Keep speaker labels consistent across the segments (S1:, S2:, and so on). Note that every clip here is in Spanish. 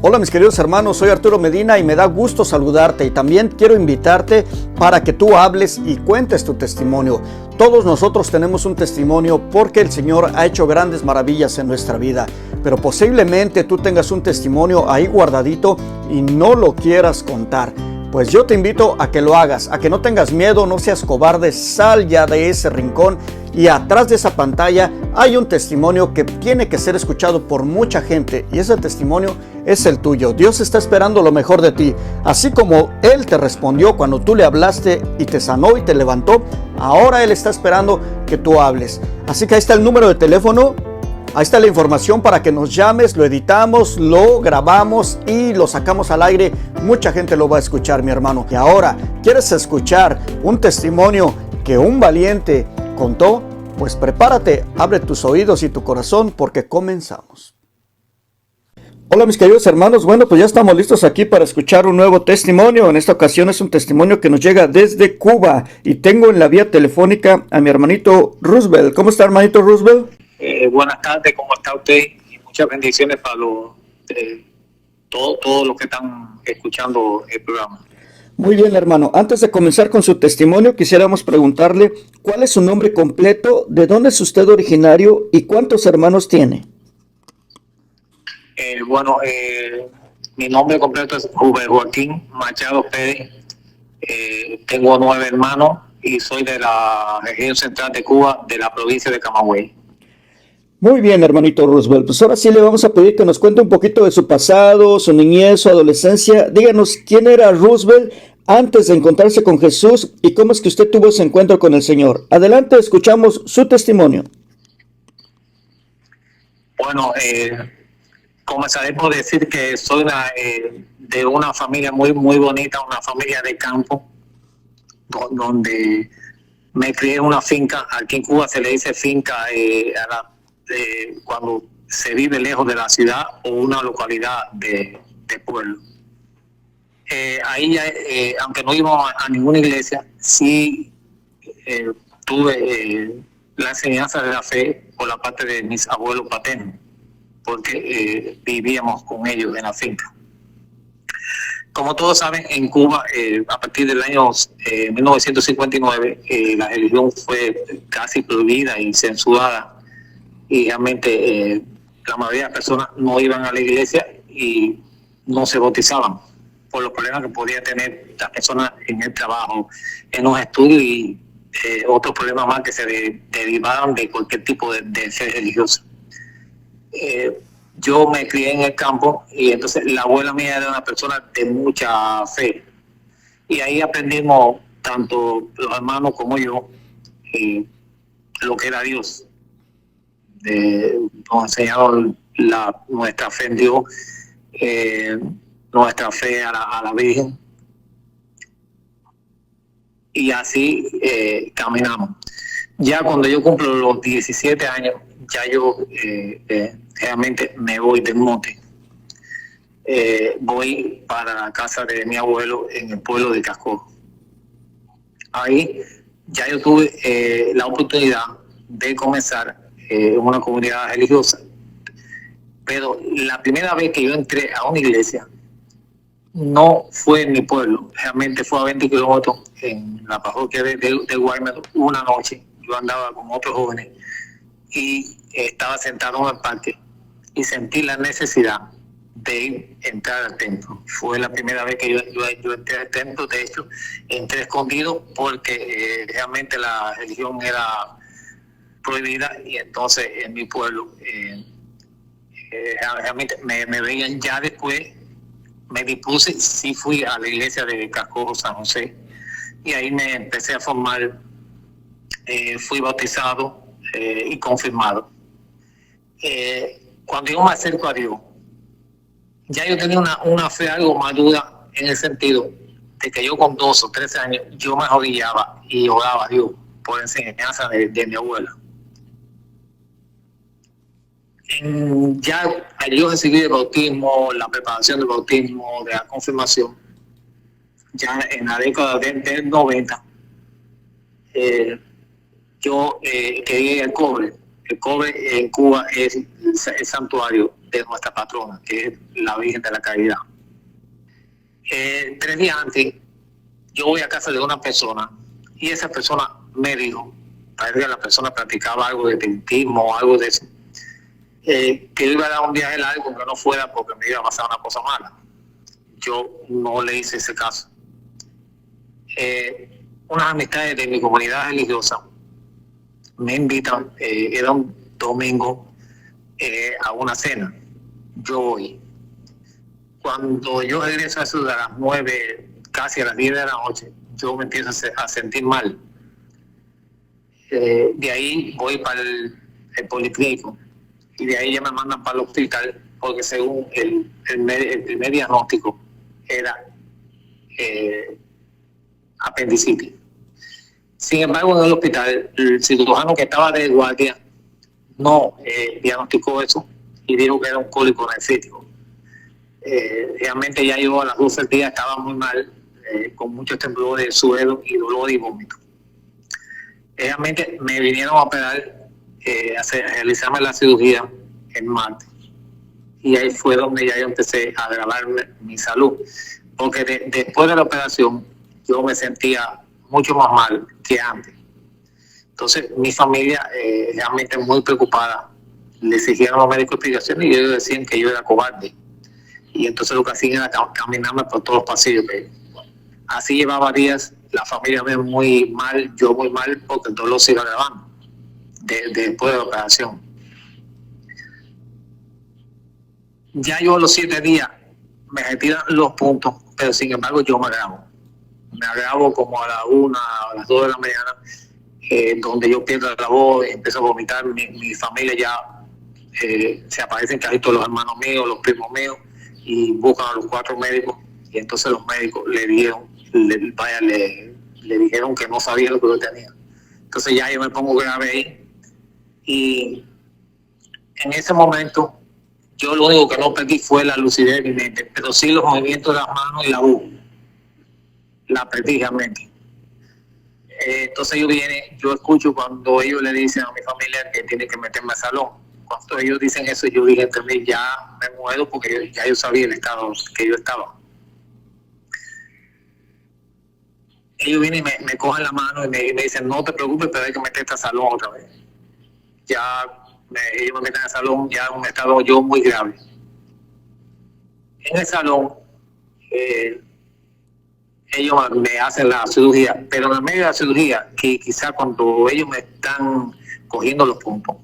S1: Hola mis queridos hermanos, soy Arturo Medina y me da gusto saludarte y también quiero invitarte para que tú hables y cuentes tu testimonio. Todos nosotros tenemos un testimonio porque el Señor ha hecho grandes maravillas en nuestra vida, pero posiblemente tú tengas un testimonio ahí guardadito y no lo quieras contar. Pues yo te invito a que lo hagas, a que no tengas miedo, no seas cobarde, sal ya de ese rincón y atrás de esa pantalla hay un testimonio que tiene que ser escuchado por mucha gente y ese testimonio es el tuyo. Dios está esperando lo mejor de ti, así como Él te respondió cuando tú le hablaste y te sanó y te levantó, ahora Él está esperando que tú hables. Así que ahí está el número de teléfono. Ahí está la información para que nos llames, lo editamos, lo grabamos y lo sacamos al aire. Mucha gente lo va a escuchar, mi hermano. Y ahora, ¿quieres escuchar un testimonio que un valiente contó? Pues prepárate, abre tus oídos y tu corazón porque comenzamos. Hola mis queridos hermanos, bueno pues ya estamos listos aquí para escuchar un nuevo testimonio. En esta ocasión es un testimonio que nos llega desde Cuba y tengo en la vía telefónica a mi hermanito Roosevelt. ¿Cómo está, hermanito Roosevelt?
S2: Buenas tardes, ¿cómo está usted? Y muchas bendiciones para todos los que están escuchando el programa.
S1: Muy bien, hermano. Antes de comenzar con su testimonio, quisiéramos preguntarle cuál es su nombre completo, de dónde es usted originario y cuántos hermanos tiene.
S2: Mi nombre completo es Rubén Joaquín Machado Pérez. Tengo 9 hermanos y soy de la región central de Cuba, de la provincia de Camagüey.
S1: Muy bien, hermanito Roosevelt. Pues ahora sí le vamos a pedir que nos cuente un poquito de su pasado, su niñez, su adolescencia. Díganos quién era Roosevelt antes de encontrarse con Jesús y cómo es que usted tuvo ese encuentro con el Señor. Adelante, escuchamos su testimonio.
S2: Bueno, comenzaré por decir que soy de una familia muy bonita, una familia de campo, donde me crié en una finca. Aquí en Cuba se le dice finca cuando se vive lejos de la ciudad o una localidad de pueblo. Ahí ya, aunque no íbamos a ninguna iglesia, sí tuve la enseñanza de la fe por la parte de mis abuelos paternos, porque vivíamos con ellos en la finca. Como todos saben, en Cuba, a partir del año 1959, la religión fue casi prohibida y censurada, y realmente la mayoría de las personas no iban a la iglesia y no se bautizaban por los problemas que podían tener las personas en el trabajo, en los estudios y otros problemas más que se derivaban de cualquier tipo de ser religioso. Yo me crié en el campo y entonces la abuela mía era una persona de mucha fe. Y ahí aprendimos, tanto los hermanos como yo, lo que era Dios. Nos enseñaron nuestra fe en Dios, nuestra fe a la Virgen. Y así caminamos. Ya cuando yo cumplo los 17 años, ya yo realmente me voy del monte. Voy para la casa de mi abuelo en el pueblo de Cascojo. Ahí ya yo tuve la oportunidad de comenzar en una comunidad religiosa. Pero la primera vez que yo entré a una iglesia no fue en mi pueblo, realmente fue a 20 kilómetros en la parroquia de Guaymas. Una noche yo andaba con otros jóvenes y estaba sentado en el parque y sentí la necesidad de entrar al templo. Fue la primera vez que yo entré al templo. De hecho, entré escondido porque realmente la religión era prohibida y entonces en mi pueblo realmente me veían. Ya después me dispuse, sí fui a la iglesia de Cascojo, San José, y ahí me empecé a formar. Fui bautizado y confirmado. Cuando yo me acerco a Dios, ya yo tenía una fe algo madura, en el sentido de que yo con 12 o 13 años yo me arrodillaba y oraba a Dios por enseñanza de mi abuela. Ya yo recibí el bautismo, la preparación del bautismo, de la confirmación, ya en la década del 90. Yo quería ir al cobre. El cobre en Cuba es el santuario de nuestra patrona, que es la Virgen de la Caridad. 3 días antes, yo voy a casa de una persona y esa persona me dijo, parece que la persona practicaba algo de espiritismo o algo de eso, que yo iba a dar un viaje largo, que no fuera porque me iba a pasar una cosa mala. Yo no le hice ese caso. Unas amistades de mi comunidad religiosa me invitan, era un domingo, a una cena. Yo voy. Cuando yo regreso a eso de las 9, casi a las 10 de la noche, yo me empiezo a sentir mal. De ahí voy para el policlínico y de ahí ya me mandan para el hospital porque según el primer diagnóstico era apendicitis. Sin embargo, en el hospital, el cirujano que estaba de guardia no diagnosticó eso y dijo que era un cólico nefrítico. Realmente ya yo a las 12 del día estaba muy mal, con muchos temblores de suelo y dolor y vómito. Realmente me vinieron a operar, a realizarme la cirugía en martes. Y ahí fue donde ya yo empecé a agravar mi salud. Porque después de la operación yo me sentía mucho más mal que antes. Entonces mi familia realmente muy preocupada. Le exigieron a los médicos explicaciones y ellos decían que yo era cobarde. Y entonces lo que hacían era caminarme por todos los pasillos. Así llevaba días, la familia me muy mal, yo muy mal, porque el dolor se iba agravando después de la operación. Ya yo a los 7 días me retiran los puntos, pero sin embargo yo me agravo. Me agravo como a la 1, a las 2 de la mañana, donde yo pierdo la voz, empiezo a vomitar. Mi familia ya se aparecen casi todos los hermanos míos, los primos míos, y buscan a los 4 médicos. Y entonces los médicos le dijeron que no sabía lo que yo tenía. Entonces ya yo me pongo grave ahí. Y en ese momento, yo lo único que no perdí fue la lucidez de mi mente, pero sí los movimientos de las manos y la voz. La perdí realmente. Entonces yo escucho cuando ellos le dicen a mi familia que tiene que meterme al salón. Cuando ellos dicen eso, yo dije entre mí, ya me muero porque ya yo sabía el estado que yo estaba. Ellos vienen y me cogen la mano y me dicen, no te preocupes, pero hay que meterte al salón otra vez. Ya ellos me meten al salón, ya en un estado yo muy grave. En el salón, ellos me hacen la cirugía, pero en el medio de la cirugía, que quizás cuando ellos me están cogiendo los puntos,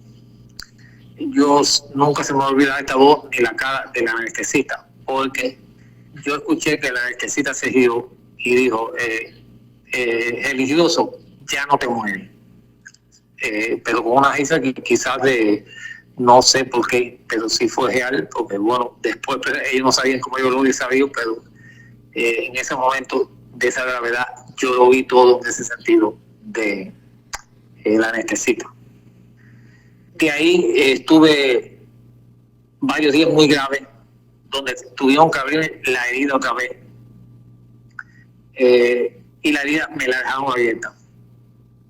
S2: yo nunca se me va a olvidar esta voz ni la cara de la anestesista, porque yo escuché que la anestesista se giró y dijo, religioso, ya no te mueres. Pero con una risa que quizás no sé por qué, pero sí fue real, porque bueno, después ellos no sabían cómo yo lo hubiera sabido, pero en ese momento de esa gravedad yo lo vi todo en ese sentido de la anestesista. De ahí estuve varios días muy graves, donde tuvieron que abrir la herida otra vez, y la herida me la dejaron abierta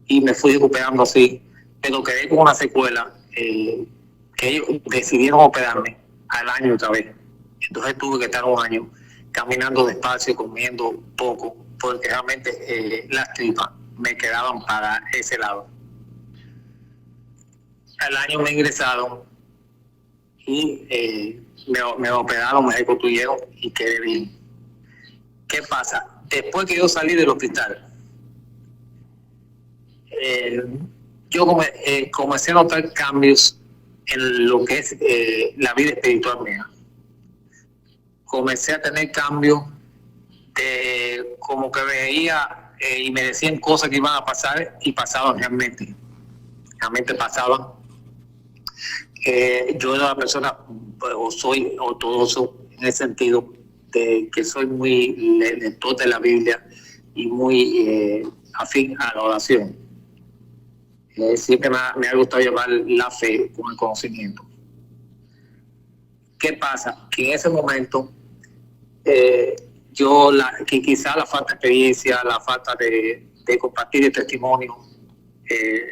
S2: y me fui recuperando así, pero quedé con una secuela, que ellos decidieron operarme al año otra vez. Entonces tuve que estar un año caminando despacio, comiendo poco, porque realmente las tripas me quedaban para ese lado. Al año me ingresaron y me operaron, me reconstruyeron y quedé bien. ¿Qué pasa? Después que yo salí del hospital, yo comencé a notar cambios en lo que es la vida espiritual mía. Comencé a tener cambios de como que veía y me decían cosas que iban a pasar y pasaban realmente pasaban. Yo era una persona, o soy ortodoxo en el sentido de que soy muy lector de la Biblia y muy afín a la oración. Siempre me ha gustado llevar la fe con el conocimiento. ¿Qué pasa? Que en ese momento que quizá la falta de experiencia, la falta de compartir el testimonio,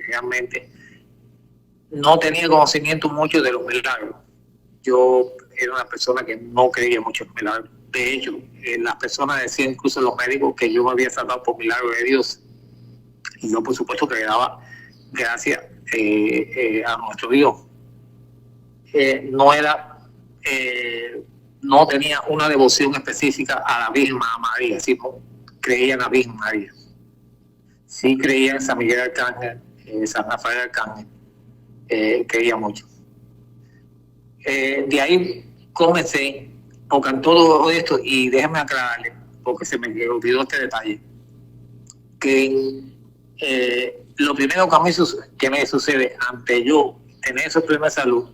S2: realmente no tenía conocimiento mucho de los milagros. yo era una persona que no creía mucho en milagros. De hecho, las personas decían, incluso los médicos, que yo me había salvado por milagro de Dios. Y yo, por supuesto, que le daba gracias a nuestro Dios. No tenía una devoción específica a la Virgen María, sí, no creía en la Virgen María. Sí creía en San Miguel Arcángel, San Rafael Arcángel, creía mucho. De ahí comencé, porque en todo esto, y déjenme aclararle, porque se me olvidó este detalle, que lo primero que me sucede ante yo tener esos problemas de salud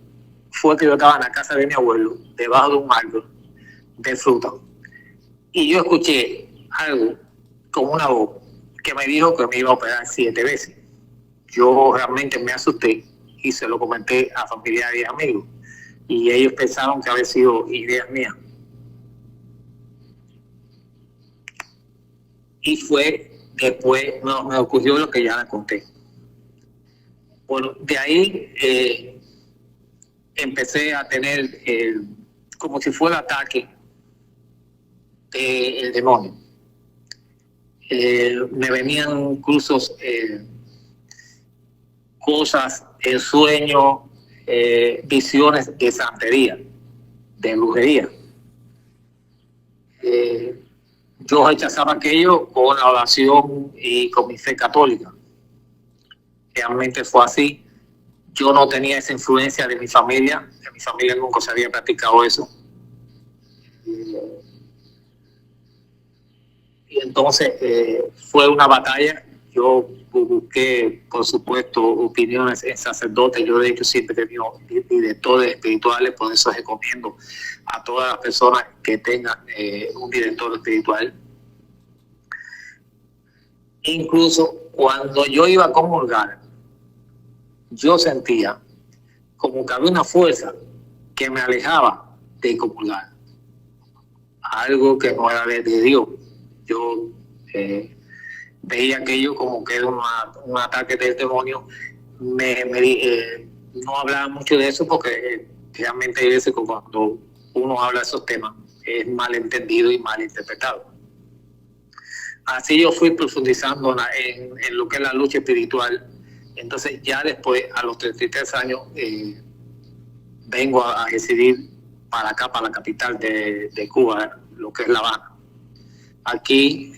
S2: fue que yo estaba en la casa de mi abuelo, debajo de un árbol de fruta, y yo escuché algo como una voz que me dijo que me iba a operar 7 veces. Yo realmente me asusté y se lo comenté a familiares y amigos, y ellos pensaron que había sido ideas mías. Y fue después, me ocurrió lo que ya les conté. Bueno, de ahí empecé a tener como si fuera ataque del demonio. Me venían incluso cosas, sueños, visiones de santería, de brujería. Yo rechazaba aquello con la oración y con mi fe católica. Realmente fue así. Yo no tenía esa influencia de mi familia. De mi familia nunca se había practicado eso. Y entonces fue una batalla. Yo busqué, por supuesto, opiniones en sacerdotes. Yo, de hecho, siempre he tenido directores espirituales. Por eso recomiendo a todas las personas que tengan un director espiritual. Incluso cuando yo iba a comulgar, yo sentía como que había una fuerza que me alejaba de comulgar. Algo que no era de Dios. Yo veía aquello como que era un ataque del demonio. No hablaba mucho de eso porque realmente hay veces que cuando uno habla de esos temas es malentendido y malinterpretado. Así yo fui profundizando en lo que es la lucha espiritual. Entonces ya después, a los 33 años, vengo a residir para acá, para la capital de Cuba, lo que es La Habana. Aquí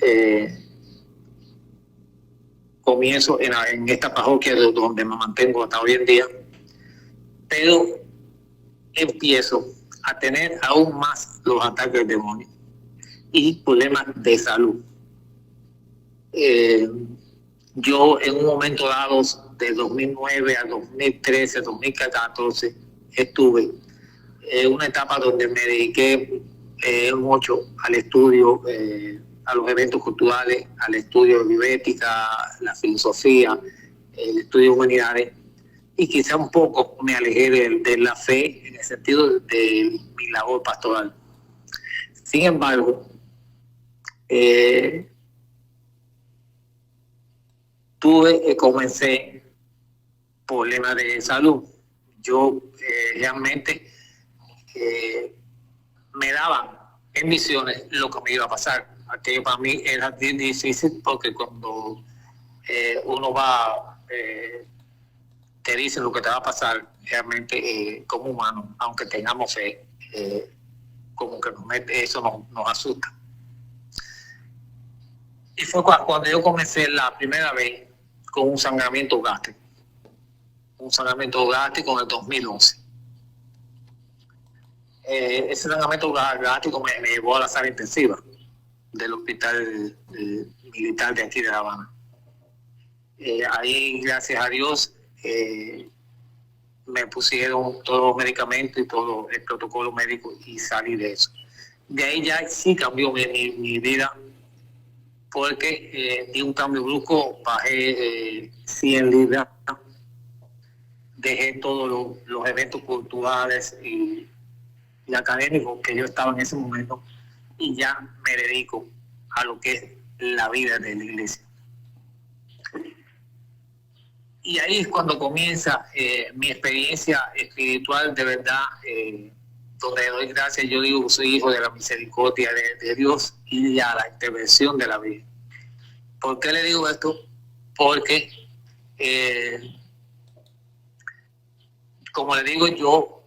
S2: comienzo en esta parroquia donde me mantengo hasta hoy en día, pero empiezo a tener aún más los ataques del demonio y problemas de salud. Yo en un momento dado, de 2009 a 2013, 2014, estuve en una etapa donde me dediqué mucho al estudio, a los eventos culturales, al estudio de bioética, la filosofía, el estudio de humanidades, y quizá un poco me alejé de la fe en el sentido de mi labor pastoral. Sin embargo, comencé problemas de salud. Yo realmente me daban en visiones lo que me iba a pasar. Aquello para mí era difícil porque cuando uno va, te dicen lo que te va a pasar, realmente como humano, aunque tengamos fe, como que eso nos asusta. Y fue cuando yo comencé la primera vez con un sangramiento gástrico. Un sangramiento gástrico en el 2011. Ese sangramiento gástrico me llevó a la sala intensiva del hospital militar de aquí de La Habana. Ahí, gracias a Dios, me pusieron todos los medicamentos y todo el protocolo médico y salí de eso. De ahí ya sí cambió mi vida, porque di un cambio brusco, bajé 100 libras, dejé todos los eventos culturales y académicos que yo estaba en ese momento y ya me dedico a lo que es la vida de la iglesia. Y ahí es cuando comienza mi experiencia espiritual de verdad donde doy gracias, yo digo que soy hijo de la misericordia de Dios y a la intervención de la Virgen. ¿Por qué le digo esto? Porque, como le digo, yo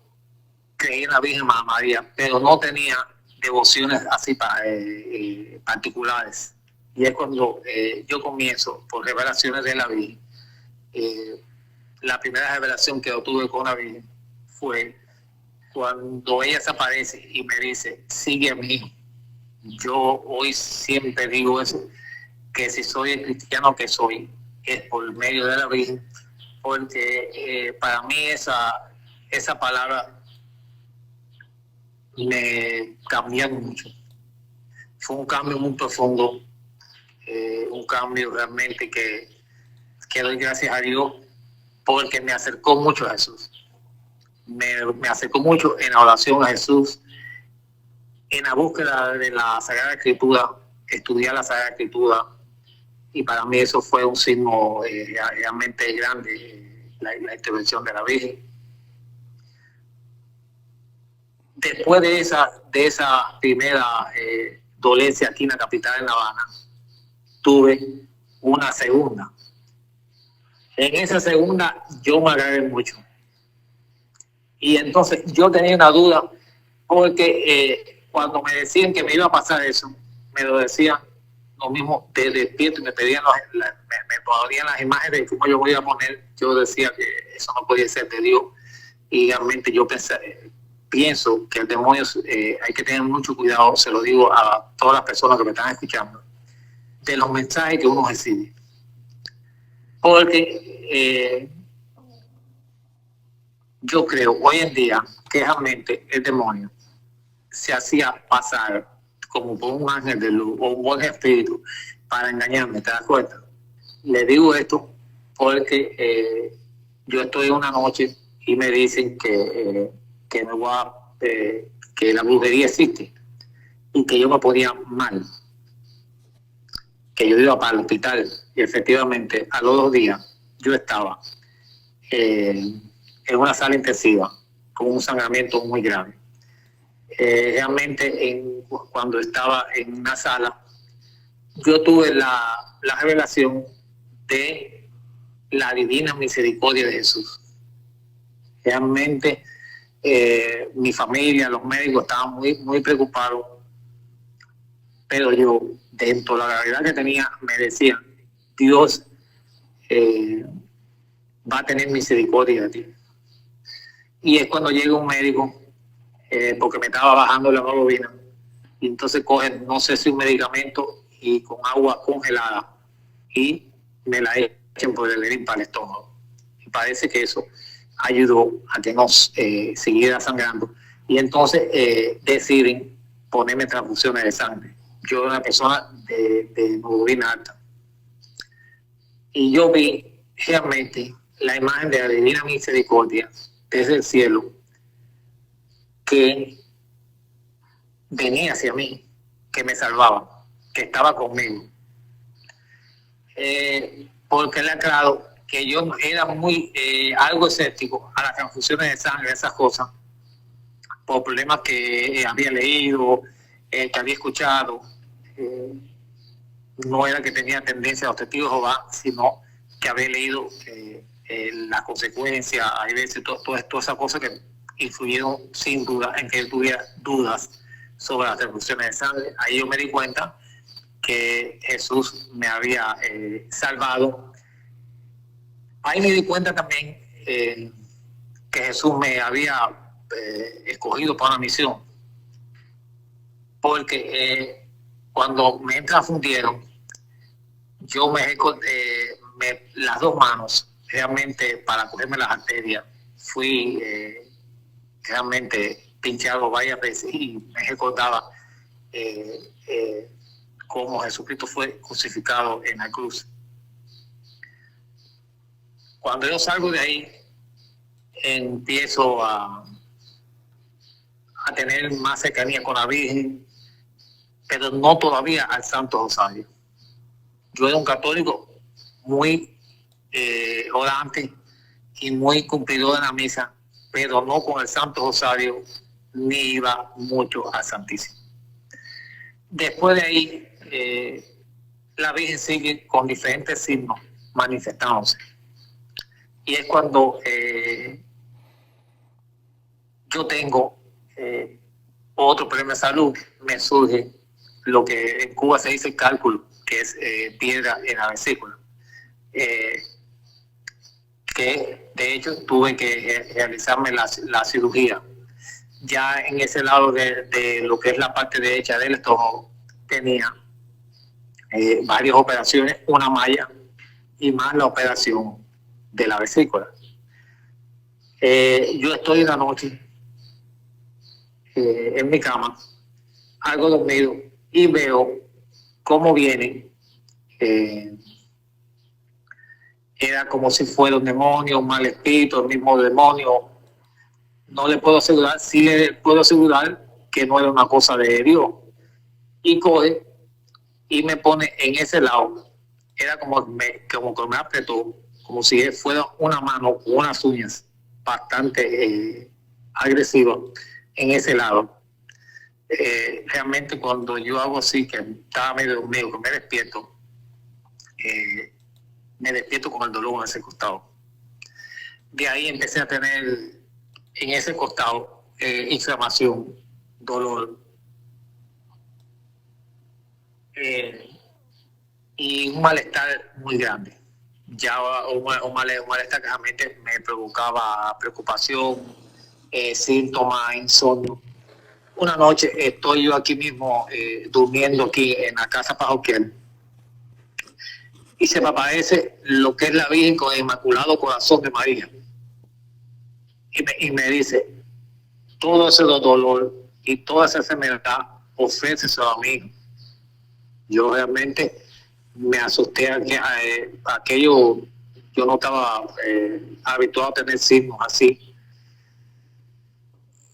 S2: creí en la Virgen María, pero no tenía devociones así particulares. Y es cuando yo comienzo por revelaciones de la Virgen. La primera revelación que obtuve con la Virgen fue cuando ella se aparece y me dice, sigue a mí. Yo hoy siempre digo eso, que si soy el cristiano que soy, es por medio de la Virgen, porque para mí esa palabra me cambió mucho. Fue un cambio muy profundo, un cambio realmente que doy gracias a Dios, porque me acercó mucho a Jesús. Me acercó mucho en la oración a Jesús, en la búsqueda de la Sagrada Escritura, estudiar la Sagrada Escritura, y para mí eso fue un signo realmente grande, la intervención de la Virgen. Después de esa primera dolencia aquí en la capital de La Habana, tuve una segunda. En esa segunda yo me agravé mucho. Y entonces yo tenía una duda, porque cuando me decían que me iba a pasar eso, me lo decían lo mismo de despierto y me pedían me ponían las imágenes de cómo yo voy a poner. Yo decía que eso no podía ser de Dios, y realmente yo pienso que el demonio hay que tener mucho cuidado, se lo digo a todas las personas que me están escuchando, de los mensajes que uno recibe, porque yo creo hoy en día que realmente el demonio se hacía pasar como por un ángel de luz o un buen espíritu para engañarme, ¿te das cuenta? Le digo esto porque yo estoy una noche y me dicen que la brujería existe y que yo me ponía mal, que yo iba para el hospital, y efectivamente a los 2 días yo estaba en una sala intensiva con un sangramiento muy grave. Realmente cuando estaba en una sala, yo tuve la revelación de la divina misericordia de Jesús. Realmente mi familia, los médicos estaban muy preocupados, pero yo, dentro de la gravedad que tenía, me decían, Dios va a tener misericordia de ti. Y es cuando llega un médico, porque me estaba bajando la hemoglobina, y entonces cogen, no sé si un medicamento, y con agua congelada, y me la echen por el dedín para el estómago. Y parece que eso ayudó a que no siguiera sangrando, y entonces deciden ponerme transfusiones de sangre. Yo era una persona de hemoglobina alta, y yo vi realmente la imagen de la divina misericordia desde el cielo, que venía hacia mí, que me salvaba, que estaba conmigo. Porque le aclaro que yo era algo escéptico a las transfusiones de sangre, esas cosas, por problemas que había leído, que había escuchado. No era que tenía tendencia a los testigos de Jehová, sino que había leído las consecuencias, hay veces todas esas cosas que influyeron sin duda en que yo tuviera dudas sobre las transfusiones de sangre. Ahí yo me di cuenta que Jesús me había salvado. Ahí me di cuenta también que Jesús me había escogido para una misión, porque cuando me transfundieron, yo las 2 manos realmente para cogerme las arterias, fui realmente pinchado varias veces, y me recordaba cómo Jesucristo fue crucificado en la cruz. Cuando yo salgo de ahí, empiezo a tener más cercanía con la Virgen, pero no todavía al Santo Rosario. Yo era un católico muy orante y muy cumplidor en la misa, pero no con el Santo Rosario, ni iba mucho al Santísimo. Después de ahí, la Virgen sigue con diferentes signos manifestándose. Y es cuando yo tengo otro problema de salud, me surge lo que en Cuba se dice cálculo, que es piedra en la vesícula. Que de hecho tuve que realizarme la cirugía. Ya en ese lado de lo que es la parte derecha del estómago tenía varias operaciones, una malla y más la operación de la vesícula. Yo estoy en la noche en mi cama, algo dormido y veo cómo viene. Era como si fuera un demonio, un mal espíritu, el mismo demonio. No le puedo asegurar, sí le puedo asegurar que no era una cosa de Dios. Y coge y me pone en ese lado. Era como que me apretó, como si fuera una mano con unas uñas bastante agresivas en ese lado. Realmente cuando yo hago así, que estaba medio dormido, que me despierto con el dolor en ese costado. De ahí empecé a tener en ese costado inflamación, dolor y un malestar muy grande. Ya un malestar que realmente me provocaba preocupación, síntomas, insomnio. Una noche estoy yo aquí mismo durmiendo aquí en la casa parroquial y se me aparece lo que es la Virgen con el Inmaculado Corazón de María y me dice: todo ese dolor y toda esa enfermedad, ofréceselo a mí. Yo realmente me asusté aquello, yo no estaba habituado a tener signos así.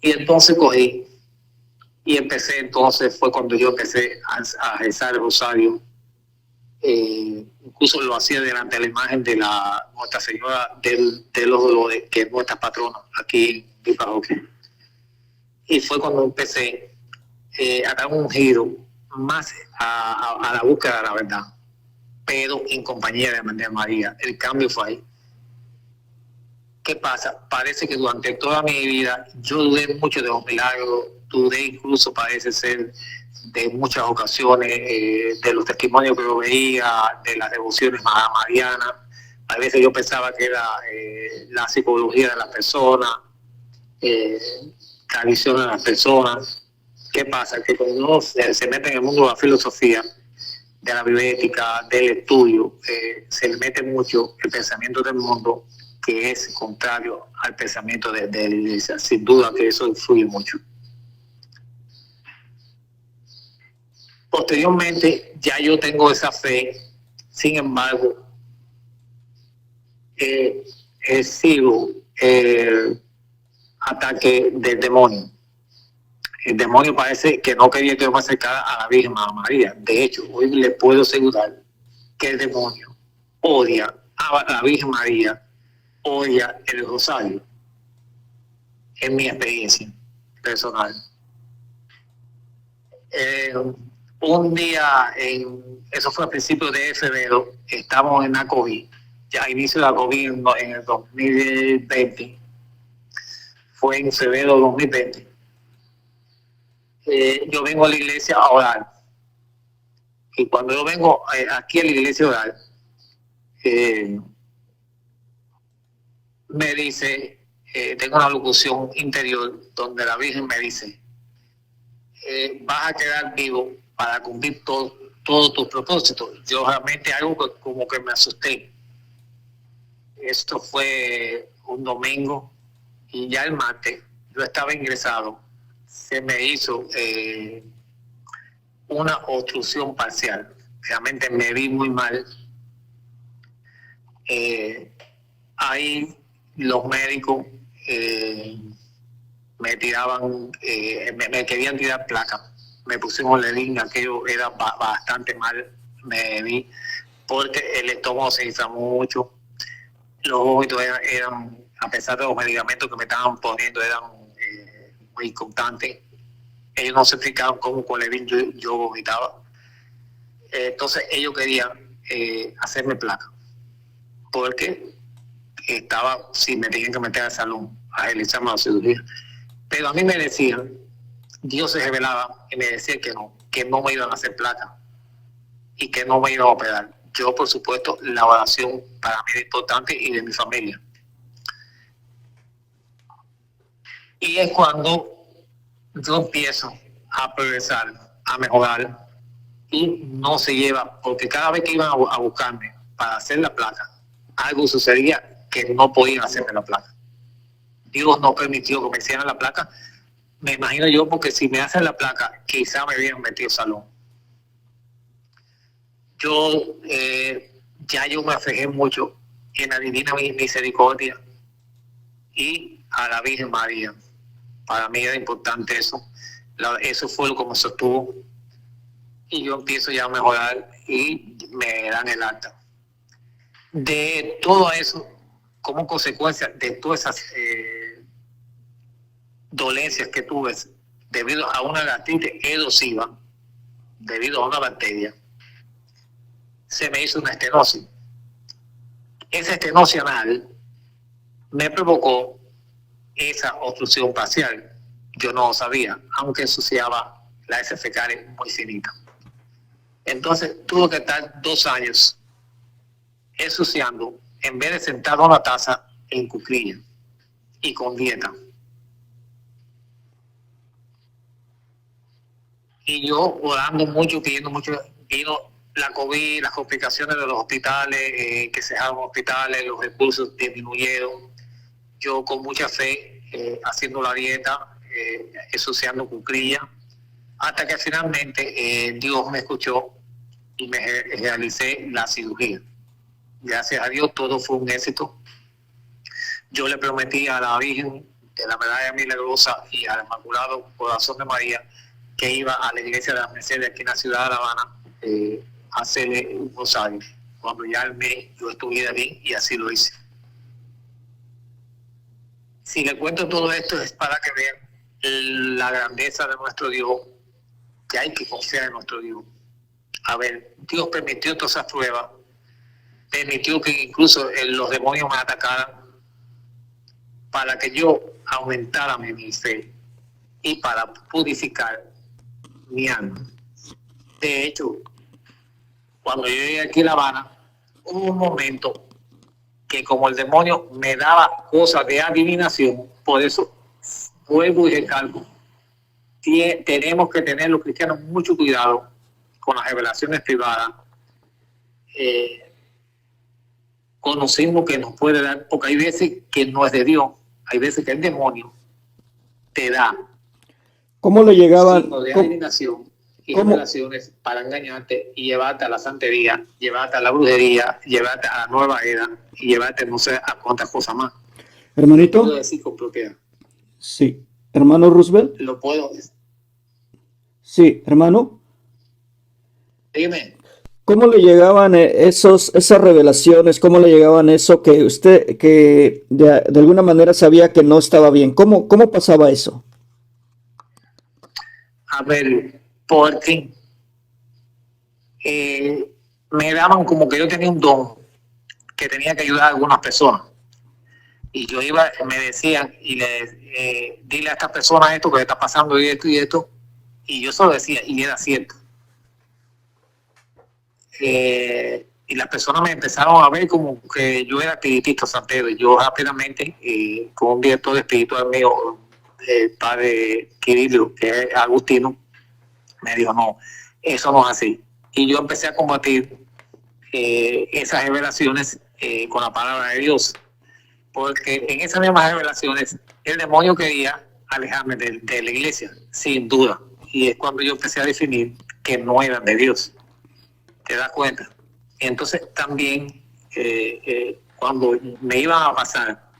S2: Y entonces cogí y entonces fue cuando yo empecé a rezar el rosario. Incluso lo hacía delante de la imagen de Nuestra Señora de los Dolores, que es nuestra patrona aquí en mi parroquia. Y fue cuando empecé a dar un giro más a la búsqueda de la verdad, pero en compañía de María. El cambio fue ahí. ¿Qué pasa? Parece que durante toda mi vida yo dudé mucho de los milagros, dudé incluso, parece ser, de muchas ocasiones, de los testimonios que yo veía, de las devociones marianas. A veces yo pensaba que era la psicología de las personas, la visión de las personas. ¿Qué pasa? Que cuando uno se mete en el mundo de la filosofía, de la bioética, del estudio, se le mete mucho el pensamiento del mundo que es contrario al pensamiento de la iglesia. Sin duda que eso influye mucho. Posteriormente, ya yo tengo esa fe, sin embargo, sigo ataque del demonio. El demonio parece que no quería que yo me acercara a la Virgen María. De hecho, hoy le puedo asegurar que el demonio odia a la Virgen María, odia el rosario. Es mi experiencia personal. Un día, eso fue a principios de febrero, estamos en la COVID, ya inicio de la COVID en el 2020, fue en febrero de 2020. Yo vengo a la iglesia a orar. Y cuando yo vengo aquí a la iglesia a orar, me dice, tengo una locución interior donde la Virgen me dice: vas a quedar vivo para cumplir todos tus propósitos. Yo realmente algo como que me asusté. Esto fue un domingo y ya el martes yo estaba ingresado. Se me hizo una obstrucción parcial. Realmente me vi muy mal. Ahí los médicos me tiraban, me querían tirar placa. Me pusieron Ledin, aquello era bastante mal. Me vi porque el estómago se inflamó mucho. Los vómitos eran, a pesar de los medicamentos que me estaban poniendo, eran muy constante. Ellos no se explicaban cómo Colerín yo vomitaba. Entonces ellos querían hacerme placa, porque si me tenían que meter al salón a realizarme la cirugía. Pero a mí me decían, Dios se revelaba y me decía que no me iban a hacer placa y que no me iban a operar. Yo, por supuesto, la oración para mí es importante y de mi familia. Y es cuando yo empiezo a progresar, a mejorar, y no se lleva, porque cada vez que iban a buscarme para hacer la placa, algo sucedía que no podían hacerme la placa. Dios no permitió que me hicieran la placa, me imagino yo, porque si me hacen la placa, quizá me hubieran metido salón. Yo me afejé mucho en la divina misericordia y a la Virgen María. Para mí era importante eso. Eso fue lo que me sostuvo. Y yo empiezo ya a mejorar y me dan el alta. De todo eso, como consecuencia de todas esas dolencias que tuve debido a una gastritis erosiva, debido a una bacteria, se me hizo una estenosis. Esa estenosis anal me provocó esa obstrucción parcial. Yo no lo sabía, aunque ensuciaba la heces fecales muy finita. Entonces tuve que estar 2 años ensuciando, en vez de sentado a una taza, en cuclilla y con dieta. Y yo orando mucho, pidiendo mucho, vino la COVID, las complicaciones de los hospitales, que se dejaron hospitales, los recursos disminuyeron. Yo con mucha fe, haciendo la dieta, ensuciando cuclilla, hasta que finalmente Dios me escuchó y me realicé la cirugía. Gracias a Dios todo fue un éxito. Yo le prometí a la Virgen de la Medalla Milagrosa y al Inmaculado Corazón de María que iba a la iglesia de la Mercedes aquí en la ciudad de La Habana a hacerle un rosario cuando ya yo estuviera bien, y así lo hice. Si le cuento todo esto es para que vean la grandeza de nuestro Dios, que hay que confiar en nuestro Dios. A ver, Dios permitió todas esas pruebas, permitió que incluso los demonios me atacaran para que yo aumentara mi fe y para purificar mi alma. De hecho, cuando yo llegué aquí a La Habana, hubo un momento que como el demonio me daba cosas de adivinación, por eso vuelvo y recalco, tenemos que tener los cristianos mucho cuidado con las revelaciones privadas, con los signos que nos puede dar, porque hay veces que no es de Dios, hay veces que el demonio te da.
S1: ¿Cómo le llegaban?
S2: Signos de adivinación y revelaciones para engañarte y llevarte a la santería, llevarte a la brujería, llevarte a la nueva era y llevarte no sé a cuántas cosas más.
S1: Hermanito.
S2: Lo puedo decir con propiedad.
S1: Sí. Hermano Roosevelt.
S2: Lo puedo decir.
S1: Sí, hermano.
S2: Dime.
S1: ¿Cómo le llegaban esas revelaciones? ¿Cómo le llegaban eso que usted, que de alguna manera sabía que no estaba bien? ¿Cómo pasaba eso?
S2: A ver, porque me daban como que yo tenía un don, que tenía que ayudar a algunas personas. Y yo iba, me decían, y dile a esta persona esto que le está pasando y esto y esto. Y yo solo decía, y era cierto. Y las personas me empezaron a ver como que yo era espiritista santero. Y yo rápidamente, con un director espiritual mío, el padre Quirilo, que es agustino, me dijo, no, eso no es así. Y yo empecé a combatir esas revelaciones con la palabra de Dios. Porque en esas mismas revelaciones, el demonio quería alejarme de la iglesia, sin duda. Y es cuando yo empecé a definir que no eran de Dios. ¿Te das cuenta? Entonces también cuando me iban a pasar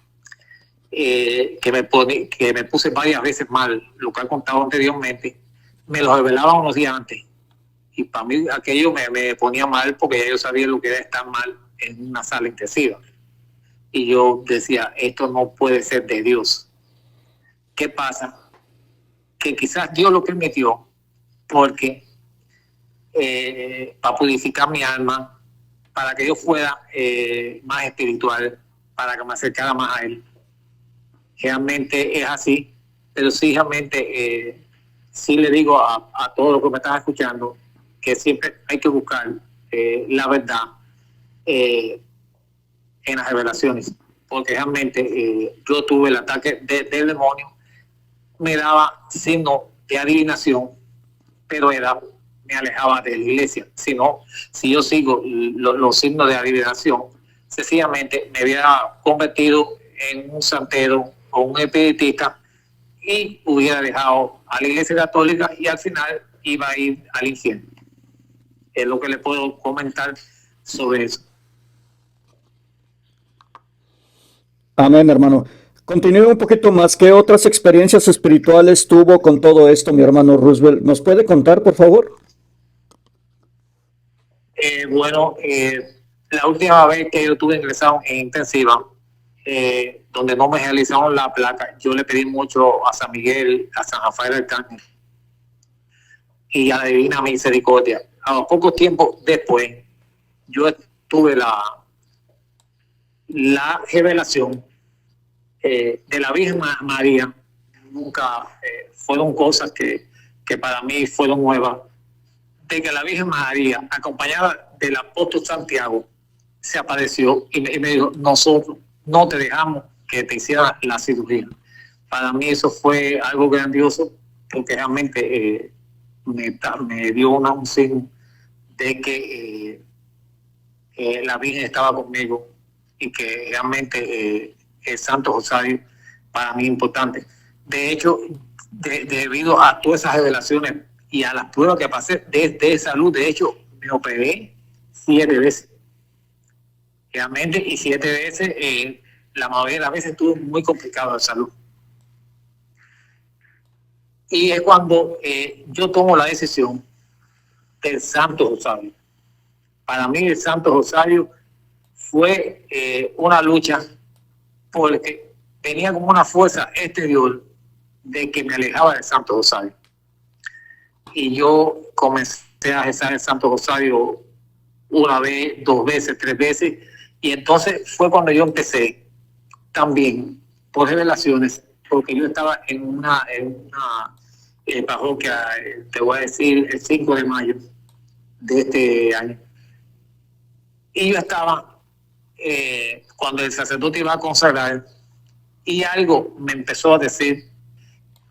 S2: que me puse varias veces mal, lo que he contado anteriormente, me lo revelaban unos días antes. Y para mí aquello me ponía mal porque ya yo sabía lo que era estar mal en una sala intensiva. Y yo decía, esto no puede ser de Dios. ¿Qué pasa? que quizás Dios lo permitió porque para purificar mi alma, para que yo fuera más espiritual, para que me acercara más a Él. Realmente es así, pero sí, realmente sí le digo a todos los que me están escuchando que siempre hay que buscar la verdad en las revelaciones, porque realmente yo tuve el ataque del demonio, me daba signos de adivinación, pero me alejaba de la iglesia. Si yo sigo los signos de adivinación, sencillamente me hubiera convertido en un santero o un espiritista y hubiera dejado a la iglesia católica y al final iba a ir al infierno. Es lo que le puedo comentar sobre eso.
S1: Amén, hermano. Continúe un poquito más. ¿Qué otras experiencias espirituales tuvo con todo esto, mi hermano Roosevelt? ¿Nos puede contar, por favor?
S2: Bueno, la última vez que yo estuve ingresado en intensiva, donde no me realizaron la placa, yo le pedí mucho a San Miguel, a San Rafael Arcángel y a la Divina Misericordia. A poco tiempo después, yo tuve la revelación de la Virgen María. Nunca fueron cosas que para mí fueron nuevas, de que la Virgen María, acompañada del apóstol Santiago, se apareció y me dijo: nosotros no te dejamos que te hiciera la cirugía. Para mí eso fue algo grandioso, porque realmente me dio un signo de que la Virgen estaba conmigo y que realmente el Santo Rosario para mí es importante. De hecho, debido a todas esas revelaciones y a las pruebas que pasé de salud, de hecho, me operé 7 veces. Realmente, y 7 veces, la mayoría de las veces estuve muy complicado de salud. Y es cuando yo tomo la decisión del Santo Rosario. Para mí el Santo Rosario fue una lucha, porque tenía como una fuerza exterior de que me alejaba del Santo Rosario. Y yo comencé a rezar el Santo Rosario 1 vez, 2 veces, 3 veces, y entonces fue cuando yo empecé también por revelaciones, porque yo estaba en una parroquia, te voy a decir, el 5 de mayo de este año. Y yo estaba, cuando el sacerdote iba a consagrar, y algo me empezó a decir: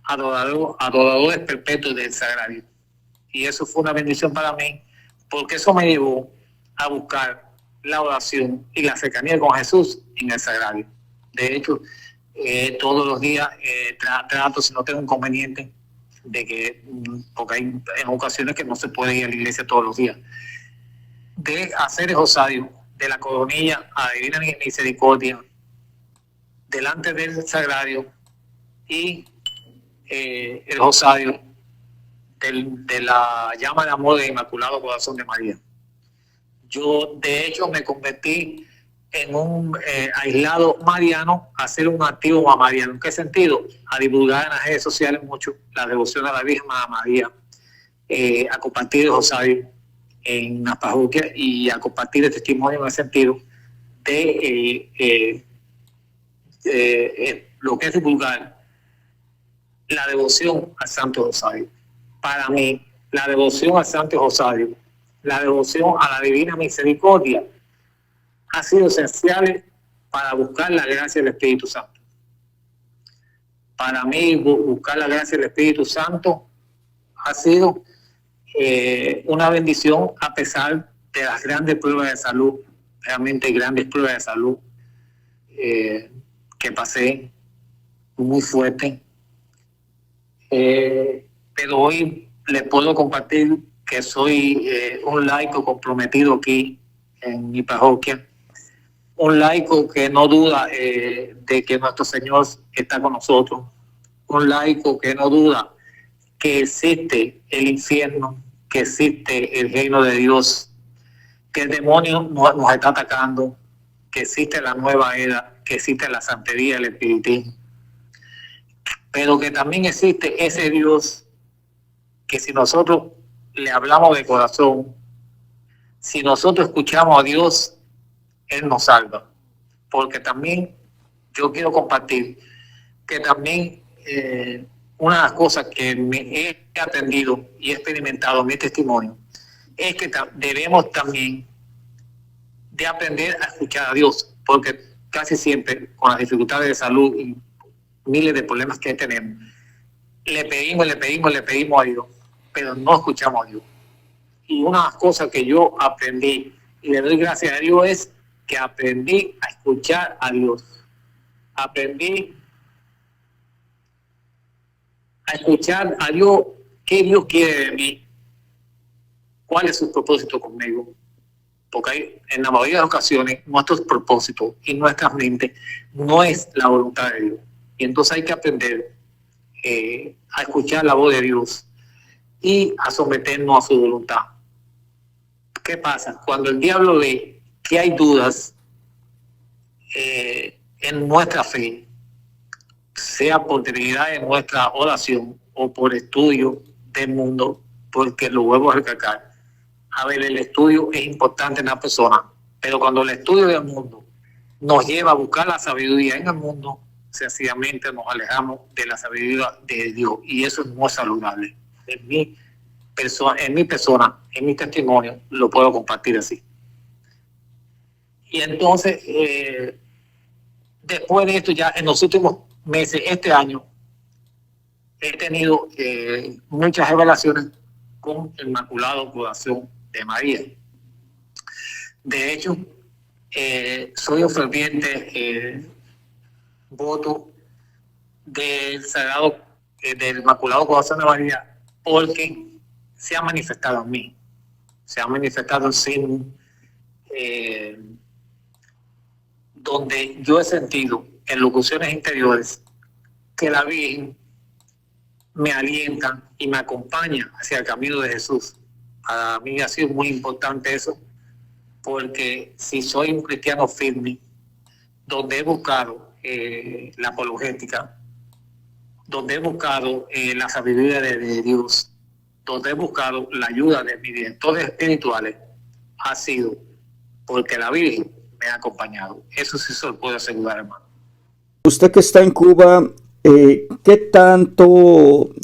S2: adoradores perpetuos del sagrario. Y eso fue una bendición para mí, porque eso me llevó a buscar la oración y la cercanía con Jesús en el sagrario. De hecho, todos los días trato, si no tengo inconveniente, de que, porque hay en ocasiones que no se puede ir a la iglesia todos los días, de hacer el rosario de la coronilla a la Divina Misericordia delante del sagrario, y el rosario de la llama de amor del Inmaculado Corazón de María. Yo, de hecho, me convertí en un aislado mariano, a ser un activo mariano. ¿En qué sentido? A divulgar en las redes sociales mucho la devoción a la Virgen María, a compartir el rosario en las parroquias y a compartir el testimonio en el sentido de lo que es divulgar la devoción al Santo Rosario. Para mí, la devoción al Santo Rosario, la devoción a la Divina Misericordia, ha sido esencial para buscar la gracia del Espíritu Santo. Para mí, buscar la gracia del Espíritu Santo ha sido una bendición, a pesar de las grandes pruebas de salud, realmente grandes pruebas de salud que pasé, muy fuerte. Pero hoy les puedo compartir que soy un laico comprometido aquí en mi parroquia, un laico que no duda de que nuestro Señor está con nosotros, un laico que no duda que existe el infierno, que existe el reino de Dios, que el demonio nos está atacando, que existe la nueva era, que existe la santería, el espiritismo, pero que también existe ese Dios que si nosotros le hablamos de corazón, si nosotros escuchamos a Dios, Él nos salva. Porque también yo quiero compartir que también una de las cosas que me he aprendido y he experimentado en mi testimonio es que debemos también de aprender a escuchar a Dios, porque casi siempre con las dificultades de salud y miles de problemas que tenemos, le pedimos a Dios, pero no escuchamos a Dios. Y una de las cosas que yo aprendí y le doy gracias a Dios es que aprendí a escuchar a Dios. Aprendí a escuchar a Dios, qué Dios quiere de mí, cuál es su propósito conmigo. Porque en la mayoría de ocasiones nuestros propósitos y nuestras mentes no es la voluntad de Dios. Y entonces hay que aprender a escuchar la voz de Dios y a someternos a su voluntad. ¿Qué pasa? Cuando el diablo ve que hay dudas en nuestra fe, sea por debilidad en nuestra oración o por estudio del mundo, porque lo vuelvo a recalcar. A ver, el estudio es importante en la persona, pero cuando el estudio del mundo nos lleva a buscar la sabiduría en el mundo, sencillamente nos alejamos de la sabiduría de Dios, y eso no es saludable. En mi persona, en mi testimonio, lo puedo compartir así. Y entonces, después de esto, ya en los últimos meses, este año, he tenido muchas revelaciones con el Inmaculado Corazón de María. De hecho, soy un ferviente voto del Sagrado, del Inmaculado Corazón de María, porque se ha manifestado en mí, se ha manifestado en sí, donde yo he sentido en locuciones interiores que la Virgen me alienta y me acompaña hacia el camino de Jesús. Para mí ha sido muy importante eso, porque si soy un cristiano firme, donde he buscado la apologética, donde he buscado la sabiduría de Dios, donde he buscado la ayuda de mis directores espirituales, ha sido porque la Virgen me ha acompañado. Eso sí se lo puedo asegurar, hermano.
S1: Usted que está en Cuba, ¿qué tanto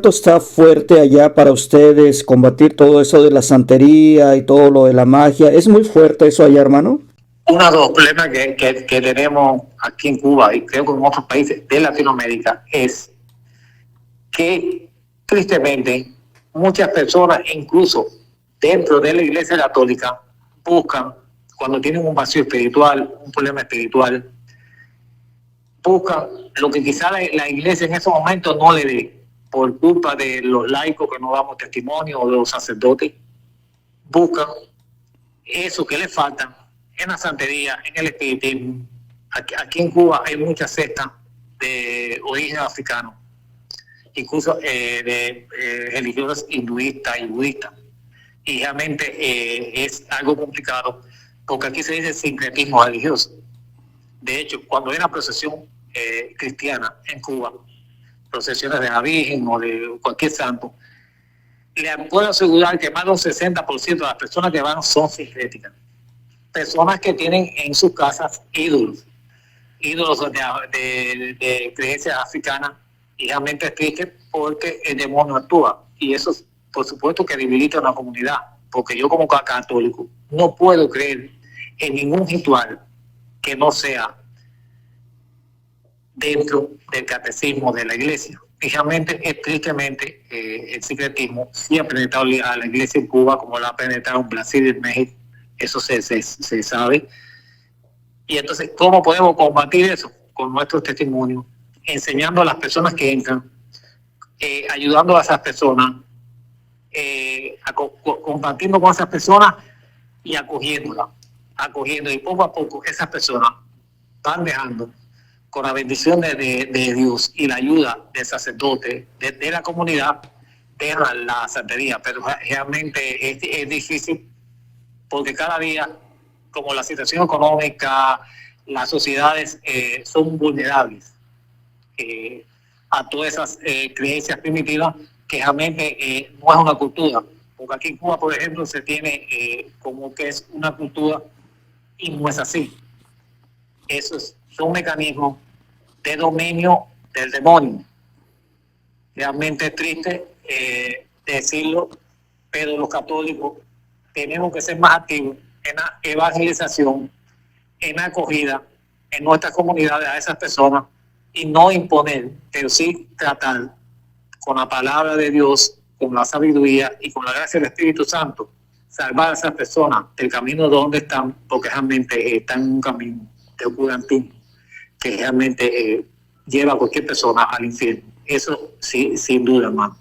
S1: está fuerte allá para ustedes combatir todo eso de la santería y todo lo de la magia? ¿Es muy fuerte eso allá, hermano?
S2: Uno de los problemas que tenemos aquí en Cuba y creo que en otros países de Latinoamérica es que tristemente muchas personas, incluso dentro de la Iglesia Católica, buscan, cuando tienen un vacío espiritual, un problema espiritual, buscan lo que quizá la Iglesia en esos momentos no le dé, por culpa de los laicos que no damos testimonio o de los sacerdotes. Buscan eso que les falta en la santería, en el espiritismo. Aquí en Cuba hay muchas sectas de origen africano, incluso de religiones hinduistas y budistas. Y realmente es algo complicado, porque aquí se dice sincretismo religioso. De hecho, cuando hay una procesión cristiana en Cuba, procesiones de la Virgen o de cualquier santo, le puedo asegurar que más del 60% de las personas que van son sincréticas. Personas que tienen en sus casas ídolos de creencias africanas, y realmente es triste porque el demonio actúa. Y eso, por supuesto, que debilita a una comunidad, porque yo como católico no puedo creer en ningún ritual que no sea dentro del catecismo de la iglesia. Y realmente, tristemente, el secretismo siempre ha penetrado a la iglesia en Cuba, como lo ha penetrado en Brasil y en México. Eso se sabe. Y entonces, ¿cómo podemos combatir eso? Con nuestros testimonios, enseñando a las personas que entran, ayudando a esas personas, compartiendo con esas personas y acogiendo, y poco a poco esas personas van dejando, con la bendición de Dios y la ayuda del sacerdote, de la comunidad, dejan la santería. Pero realmente es difícil, porque cada día, como la situación económica, las sociedades son vulnerables. a todas esas creencias primitivas que realmente no es una cultura. Porque aquí en Cuba, por ejemplo, se tiene como que es una cultura y no es así. Eso es un mecanismo de dominio del demonio. Realmente es triste decirlo, pero los católicos tenemos que ser más activos en la evangelización, en la acogida, en nuestras comunidades a esas personas y no imponer, pero sí tratar con la palabra de Dios, con la sabiduría y con la gracia del Espíritu Santo, salvar a esas personas del camino donde están, porque realmente están en un camino de oscurantismo que realmente lleva a cualquier persona al infierno. Eso sí, sin duda, hermano.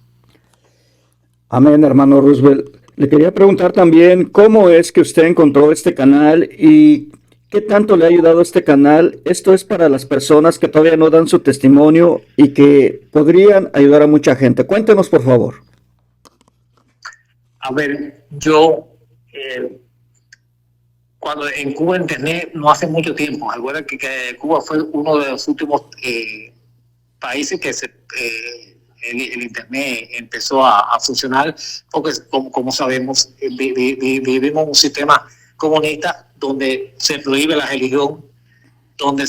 S1: Amén, hermano Roosevelt. Le quería preguntar también cómo es que usted encontró este canal y qué tanto le ha ayudado este canal. Esto es para las personas que todavía no dan su testimonio y que podrían ayudar a mucha gente. Cuéntenos, por favor.
S2: A ver, yo cuando en Cuba internet no hace mucho tiempo, recuerda que Cuba fue uno de los últimos países que el internet empezó a funcionar, porque como sabemos vivimos un sistema comunista donde se prohíbe la religión, donde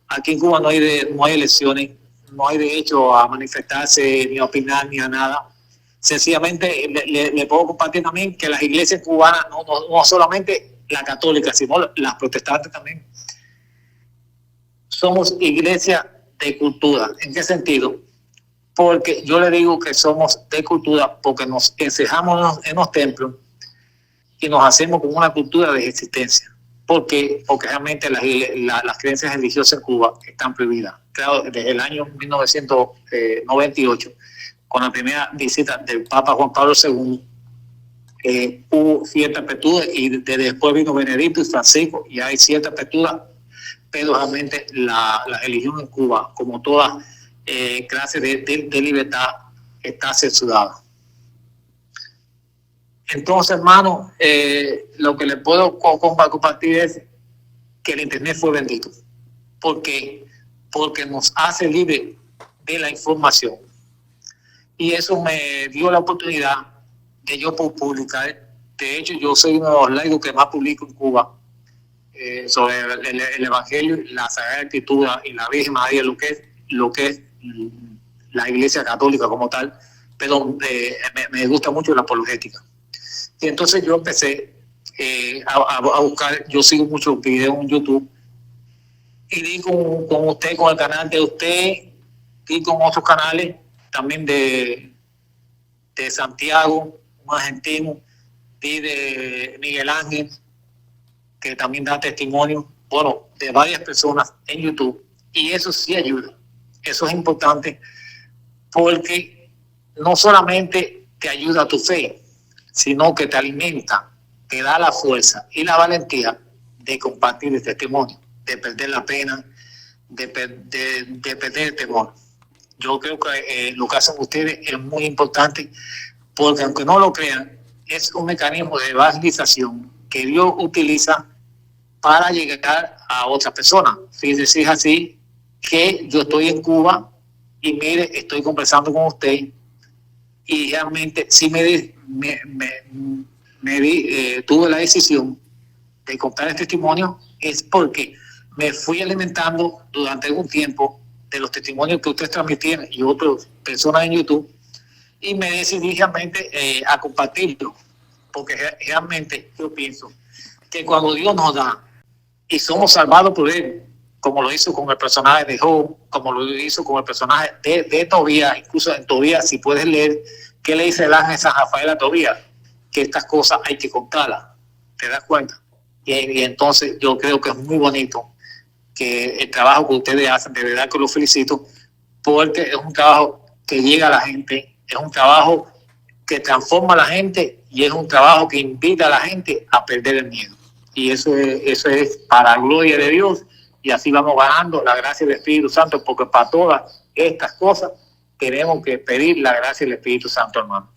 S2: aquí en Cuba no hay elecciones, no hay derecho a manifestarse, ni a opinar, ni a nada. Sencillamente le puedo compartir también que las iglesias cubanas, no solamente la católica, sino las protestantes también, somos iglesias de cultura. ¿En qué sentido? Porque yo le digo que somos de cultura porque nos encejamos en los templos y nos hacemos con una cultura de existencia. ¿Por qué? Porque realmente las creencias religiosas en Cuba están prohibidas. Claro, desde el año 1998, con la primera visita del Papa Juan Pablo II, hubo cierta apertura y después vino Benedicto y Francisco y hay cierta apertura, pero realmente la religión en Cuba, como toda clase de libertad, está censurada. Entonces, hermano, lo que le puedo compartir es que el internet fue bendito. ¿Por qué? Porque nos hace libre de la información. Y eso me dio la oportunidad de yo publicar. De hecho, yo soy uno de los laicos que más publico en Cuba sobre el Evangelio, la Sagrada Escritura y la Virgen María, lo que es la Iglesia Católica como tal, pero me gusta mucho la apologética. Y entonces yo empecé a buscar, yo sigo muchos videos en YouTube, y di con usted, con el canal de usted, y con otros canales también de Santiago, un argentino, y de Miguel Ángel, que también da testimonio, bueno, de varias personas en YouTube, y eso sí ayuda. Eso es importante porque no solamente te ayuda a tu fe, sino que te alimenta, te da la fuerza y la valentía de compartir el testimonio, de perder la pena, de perder el temor. Yo creo que lo que hacen ustedes es muy importante porque, aunque no lo crean, es un mecanismo de evangelización que Dios utiliza para llegar a otras personas. Fíjese, es así que yo estoy en Cuba y mire, estoy conversando con usted y realmente sí tuve la decisión de contar el testimonio, es porque me fui alimentando durante algún tiempo de los testimonios que ustedes transmitían y otras personas en YouTube, y me decidí realmente a compartirlo, porque realmente yo pienso que cuando Dios nos da y somos salvados por Él, como lo hizo con el personaje de Job, como lo hizo con el personaje de Tobías, incluso en Tobías, si puedes leer, ¿qué le dice el ángel San Rafael a Tobías? Que estas cosas hay que contarlas, ¿te das cuenta? Y entonces yo creo que es muy bonito que el trabajo que ustedes hacen, de verdad que los felicito, porque es un trabajo que llega a la gente, es un trabajo que transforma a la gente y es un trabajo que invita a la gente a perder el miedo. Y eso es para la gloria de Dios, y así vamos ganando la gracia del Espíritu Santo, porque para todas estas cosas tenemos que pedir la gracia del Espíritu Santo, hermano.